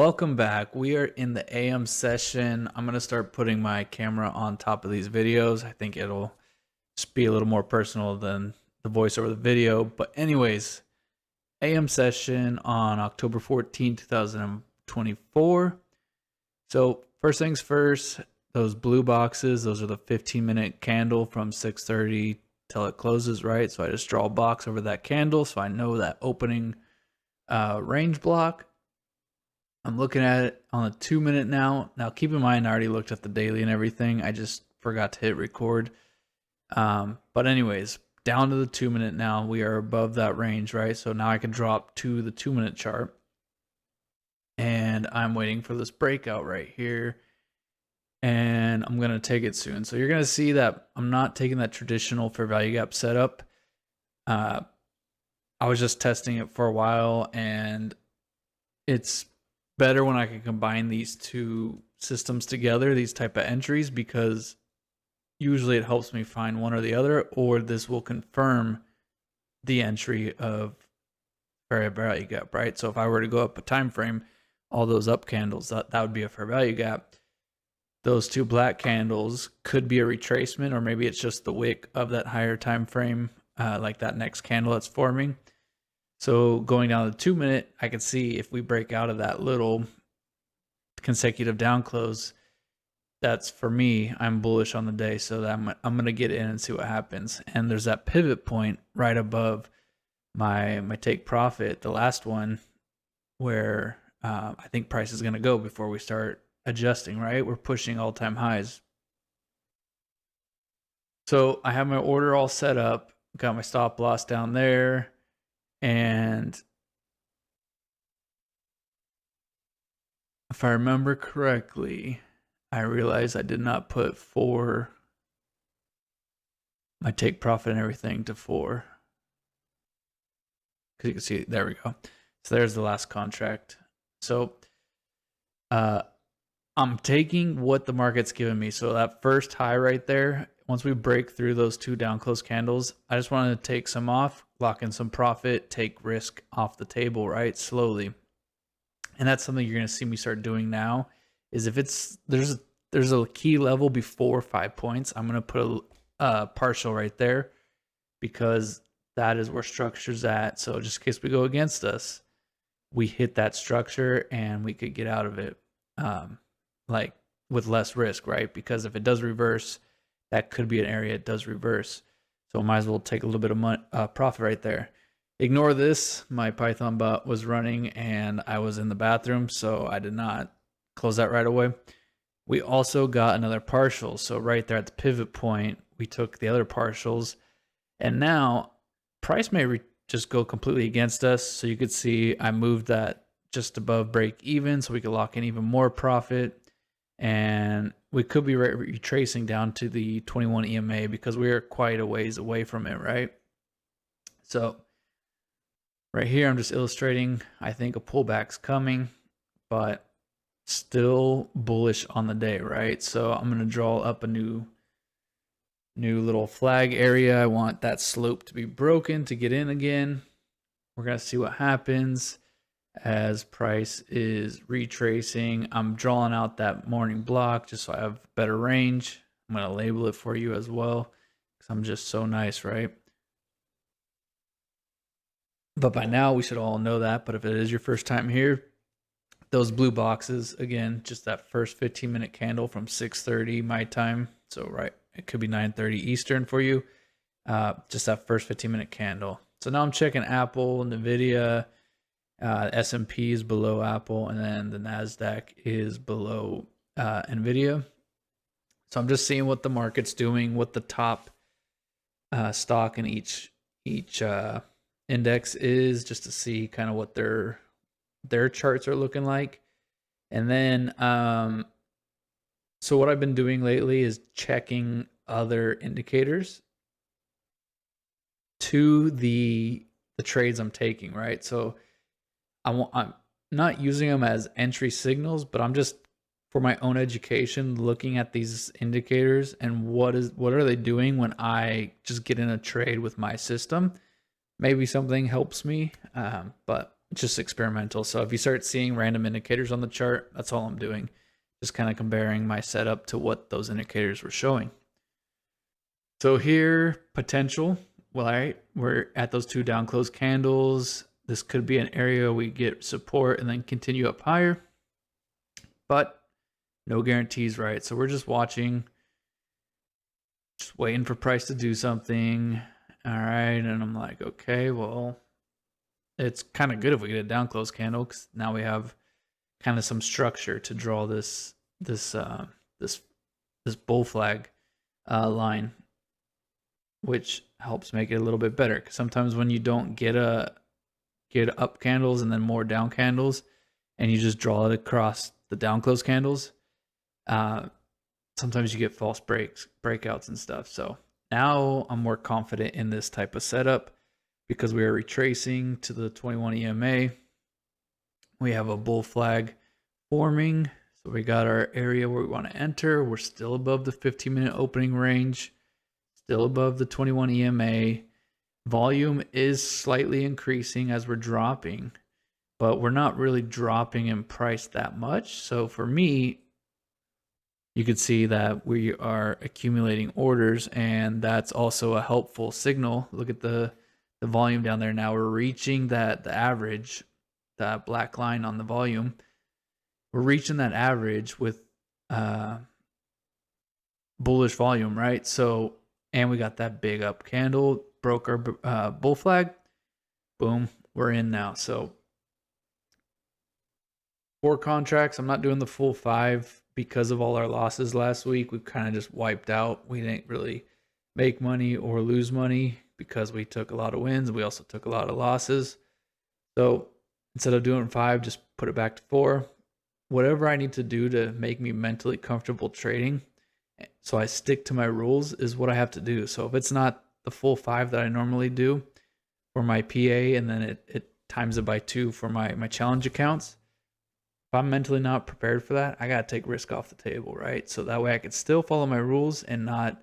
Welcome back. We are in the AM session. I'm going to start putting my camera on top of these videos. I think it'll just be a little more personal than the voice over the video. But anyways, AM session on October 14th, 2024. So first things first, those blue boxes, those are the 15-minute candle from 6:30 till it closes, right? So I just draw a box over that candle so I know that opening range block. I'm looking at it on a 2-minute now. Now, keep in mind, I already looked at the daily and everything. I just forgot to hit record. But anyways, down to the 2-minute now. We are above that range, right? So now I can drop to the 2-minute chart. And I'm waiting for this breakout right here. And I'm going to take it soon. So you're going to see that I'm not taking that traditional fair value gap setup. I was just testing it for a while, and it's better when I can combine these two systems together, these type of entries, because usually it helps me find one or the other, or this will confirm the entry of fair value gap, right? So if I were to go up a time frame, all those up candles, that would be a fair value gap. Those two black candles could be a retracement, or maybe it's just the wick of that higher time frame, like that next candle that's forming. So going down the 2-minute, I can see if we break out of that little consecutive down close, that's, for me, I'm bullish on the day. So that I'm going to get in and see what happens. And there's that pivot point right above my take profit, the last one, where I think price is going to go before we start adjusting, right? We're pushing all-time highs. So I have my order all set up, got my stop loss down there. And if I remember correctly, I realized I did not put my take profit and everything to 4. Because you can see, there we go. So there's the last contract. So I'm taking what the market's given me. So that first high right there, once we break through those two down close candles, I just wanted to take some off, lock in some profit, take risk off the table, right? Slowly. And that's something you're going to see me start doing now, is if there's a key level before 5 points, I'm going to put a partial right there, because that is where structure's at. So just in case we go against us, we hit that structure and we could get out of it like with less risk, right? Because if it does reverse, that could be an area it does reverse. So I might as well take a little bit of profit right there. Ignore this. My Python bot was running and I was in the bathroom, so I did not close that right away. We also got another partial. So right there at the pivot point, we took the other partials. And now price may just go completely against us. So you could see I moved that just above break even, so we could lock in even more profit. And we could be retracing down to the 21 EMA because we are quite a ways away from it, right? So right here, I'm just illustrating, I think a pullback's coming, but still bullish on the day, right? So I'm going to draw up a new little flag area. I want that slope to be broken to get in again. We're going to see what happens as price is retracing. I'm drawing out that morning block just so I have better range. I'm going to label it for you as well because I'm just so nice, right? But by now we should all know that. But if it is your first time here, those blue boxes, again, just that first 15-minute candle from 6:30 my time. So right, it could be 9:30 Eastern for you. Just that first 15-minute candle. So now I'm checking Apple, Nvidia. S&P is below Apple, and then the NASDAQ is below Nvidia. So I'm just seeing what the market's doing, what the top stock in each index is, just to see kind of what their charts are looking like. And then so what I've been doing lately is checking other indicators to the trades I'm taking, right? So I'm not using them as entry signals, but I'm just, for my own education, looking at these indicators and what are they doing when I just get in a trade with my system. Maybe something helps me, but just experimental. So if you start seeing random indicators on the chart, that's all I'm doing. Just kind of comparing my setup to what those indicators were showing. So here, potential. Well, all right, we're at those 2 down close candles. This could be an area we get support and then continue up higher, but no guarantees, right? So we're just watching, just waiting for price to do something. All right, and I'm like, okay, well, it's kind of good if we get a down close candle, because now we have kind of some structure to draw this bull flag line, which helps make it a little bit better. Because sometimes when you don't get up candles and then more down candles, and you just draw it across the down close candles, sometimes you get false breakouts and stuff. So now I'm more confident in this type of setup because we are retracing to the 21 EMA. We have a bull flag forming. So we got our area where we want to enter. We're still above the 15-minute opening range, still above the 21 EMA. Volume is slightly increasing as we're dropping, but we're not really dropping in price that much. So for me, you could see that we are accumulating orders, and that's also a helpful signal. Look at the volume down there. Now we're reaching the average, that black line on the volume. We're reaching that average with bullish volume, right? So, and we got that big up candle, broke our bull flag. Boom, we're in now. So 4 contracts. I'm not doing the full 5 because of all our losses last week. We kind of just wiped out. We didn't really make money or lose money because we took a lot of wins. We also took a lot of losses. So instead of doing 5, just put it back to 4. Whatever I need to do to make me mentally comfortable trading, so I stick to my rules, is what I have to do. So if it's not the full 5 that I normally do for my PA, and then it times it by 2 for my challenge accounts, if I'm mentally not prepared for that, I got to take risk off the table, right? So that way I could still follow my rules and not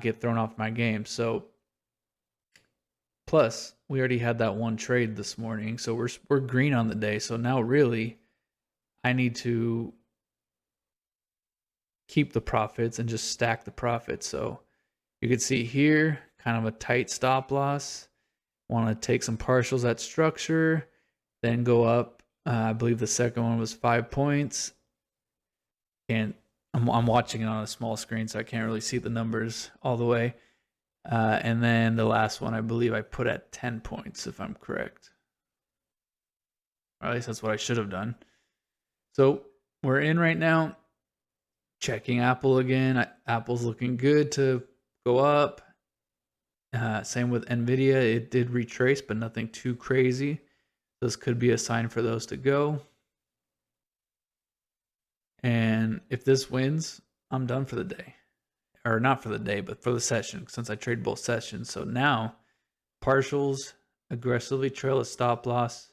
get thrown off my game. So plus, we already had that one trade this morning, so we're green on the day. So now really I need to keep the profits and just stack the profits. So you can see here, kind of a tight stop loss. Want to take some partials at structure, then go up. I believe the second one was 5 points. And I'm watching it on a small screen, so I can't really see the numbers all the way. And then the last one, I believe I put at 10 points, if I'm correct. Or at least that's what I should have done. So we're in right now. Checking Apple again. Apple's looking good to go up. Same with NVIDIA. It did retrace, but nothing too crazy. This could be a sign for those to go. And if this wins, I'm done for the day. Or not for the day, but for the session, since I trade both sessions. So now, partials, aggressively trail a stop loss.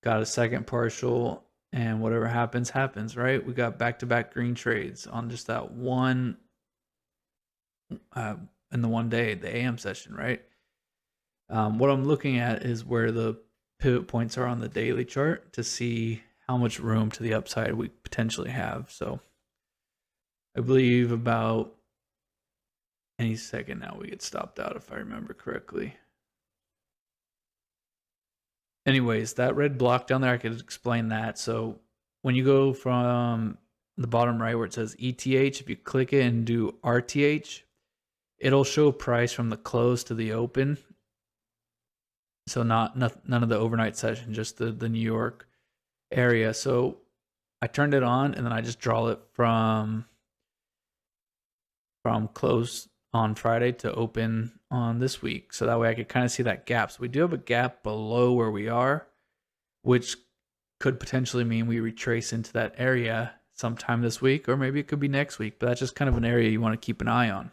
Got a second partial, and whatever happens, happens, right? We got back-to-back green trades on just that one, in the one day, the AM session, right? What I'm looking at is where the pivot points are on the daily chart to see how much room to the upside we potentially have. So I believe about any second now we get stopped out, if I remember correctly. Anyways, that red block down there, I could explain that. So when you go from the bottom right where it says ETH, if you click it and do RTH, it'll show price from the close to the open. So none of the overnight session, just the New York area. So I turned it on, and then I just draw it from close on Friday to open on this week. So that way I could kind of see that gap. So we do have a gap below where we are, which could potentially mean we retrace into that area sometime this week, or maybe it could be next week. But that's just kind of an area you want to keep an eye on.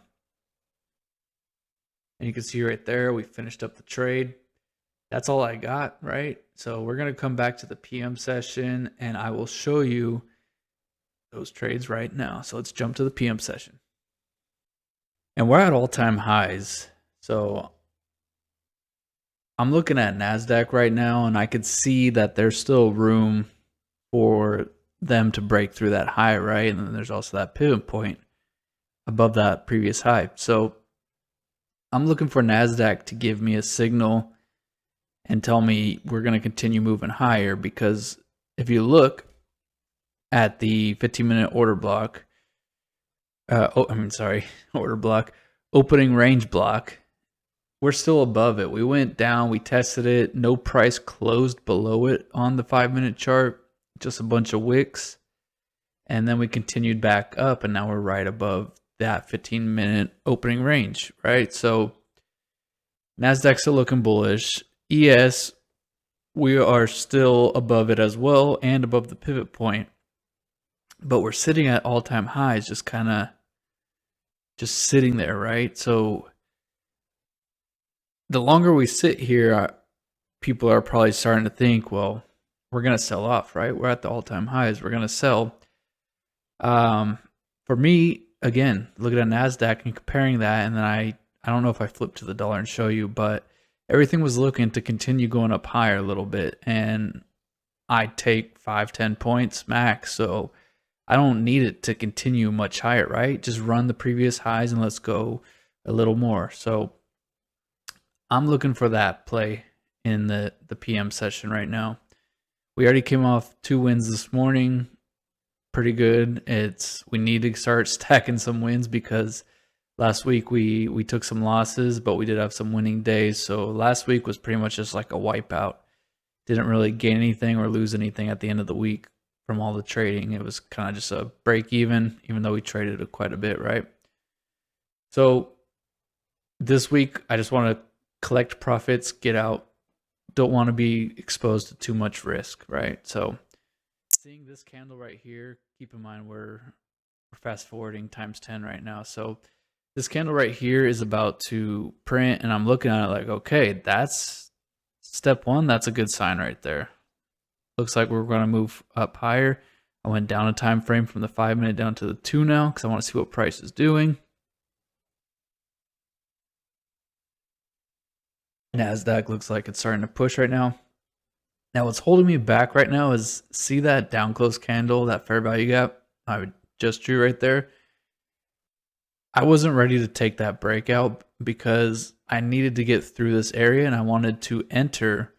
And you can see right there, we finished up the trade. That's all I got, right? So we're going to come back to the PM session, and I will show you those trades right now. So let's jump to the PM session. And we're at all-time highs. So I'm looking at NASDAQ right now, and I could see that there's still room for them to break through that high, right? And then there's also that pivot point above that previous high. So I'm looking for NASDAQ to give me a signal and tell me we're going to continue moving higher, because if you look at the 15-minute order block, order block, opening range block, we're still above it. We went down, we tested it, no price closed below it on the 5-minute chart, just a bunch of wicks. And then we continued back up, and now we're right above that 15-minute opening range, right? So NASDAQ's still looking bullish. ES, we are still above it as well and above the pivot point. But we're sitting at all-time highs, just kind of just sitting there, right? So the longer we sit here, people are probably starting to think, well, we're going to sell off, right? We're at the all-time highs. We're going to sell. For me, again, looking at NASDAQ and comparing that, and then I don't know if I flipped to the dollar and show you, but everything was looking to continue going up higher a little bit, and I take 5-10 points max, so I don't need it to continue much higher, right? Just run the previous highs and let's go a little more. So I'm looking for that play in the PM session right now. We already came off 2 wins this morning. Pretty good. We need to start stacking some wins, because last week we took some losses, but we did have some winning days. So last week was pretty much just like a wipeout. Didn't really gain anything or lose anything at the end of the week from all the trading. It was kind of just a break even though we traded it quite a bit, right? So this week, I just want to collect profits, get out. Don't want to be exposed to too much risk, right? So seeing this candle right here, keep in mind we're fast forwarding times 10 right now. So this candle right here is about to print, and I'm looking at it like, okay, that's step one. That's a good sign right there. Looks like we're going to move up higher. I went down a time frame from the 5-minute down to the 2 now, because I want to see what price is doing. NASDAQ looks like it's starting to push right now. Now, what's holding me back right now is, see that down close candle, that fair value gap I just drew right there? I wasn't ready to take that breakout because I needed to get through this area, and I wanted to enter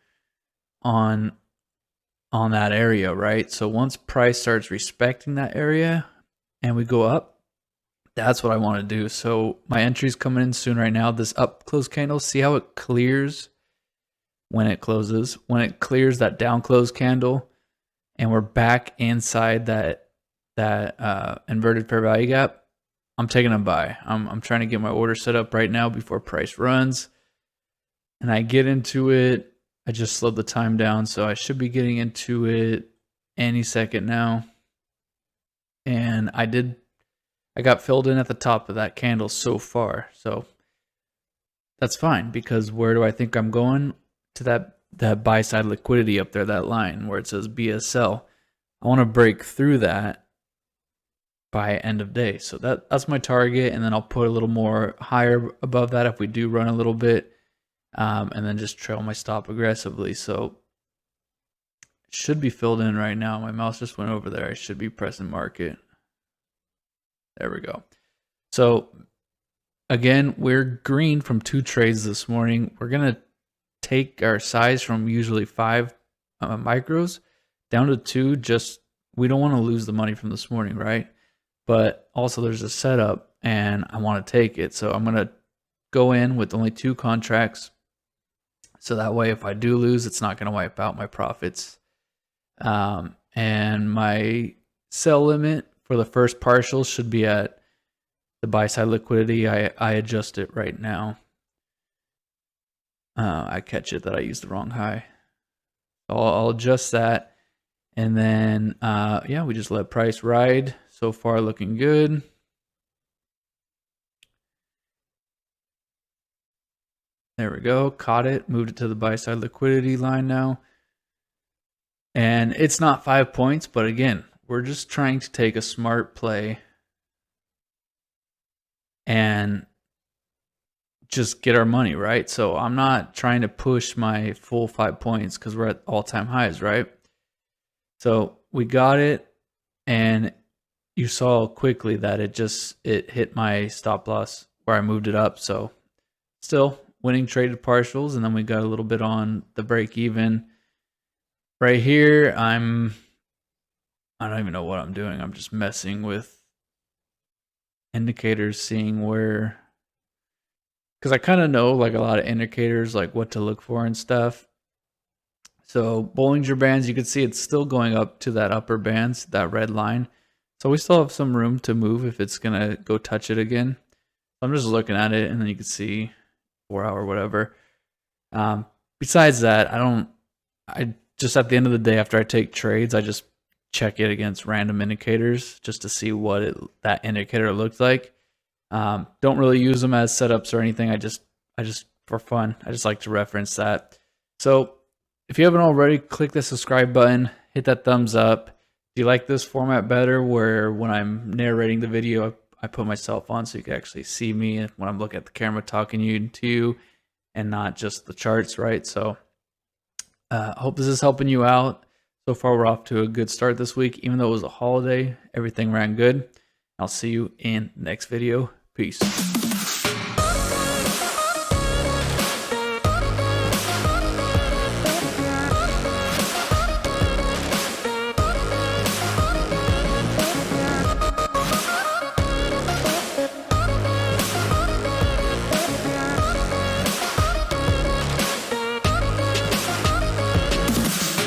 on that area, right? So once price starts respecting that area and we go up, that's what I want to do. So my entry's coming in soon right now. This up close candle, see how it clears when it closes? When it clears that down close candle and we're back inside that inverted fair value gap, I'm taking a buy. I'm trying to get my order set up right now before price runs. And I get into it. I just slowed the time down, so I should be getting into it any second now. And I got filled in at the top of that candle so far. So that's fine, because where do I think I'm going? To that buy side liquidity up there, that line where it says BSL. I want to break through that by end of day. So that's my target, and then I'll put a little more higher above that if we do run a little bit, and then just trail my stop aggressively. So it should be filled in right now. My mouse just went over there. I should be pressing market. There we go. So again, we're green from 2 trades this morning. We're gonna take our size from usually 5 micros down to 2. Just, we don't want to lose the money from this morning, right? But also there's a setup and I want to take it. So I'm going to go in with only 2 contracts. So that way, if I do lose, it's not going to wipe out my profits. And my sell limit for the first partial should be at the buy side liquidity. I adjust it right now. I catch it that I used the wrong high. So I'll adjust that. And then, yeah, we just let price ride. So far looking good. There we go. Caught it. Moved it to the buy side liquidity line now. And it's not 5 points, but again, we're just trying to take a smart play and just get our money, right? So I'm not trying to push my full 5 points because we're at all-time highs, right? So we got it, and you saw quickly that it hit my stop loss where I moved it up. So still winning traded partials, and then we got a little bit on the break even. Right here, I don't even know what I'm doing. I'm just messing with indicators, seeing where, because I kind of know like a lot of indicators, like what to look for and stuff. So Bollinger Bands, you can see it's still going up to that upper bands, that red line. So we still have some room to move if it's gonna go touch it again. I'm just looking at it, and then you can see 4 hour whatever. Besides that, I just at the end of the day after I take trades, I just check it against random indicators just to see what that indicator looks like. Don't really use them as setups or anything. I just for fun, I just like to reference that. So if you haven't already, click the subscribe button, hit that thumbs up. Do you like this format better where when I'm narrating the video, I put myself on so you can actually see me when I'm looking at the camera talking to you and not just the charts, right? So I hope this is helping you out. So far, we're off to a good start this week. Even though it was a holiday, everything ran good. I'll see you in the next video. Peace.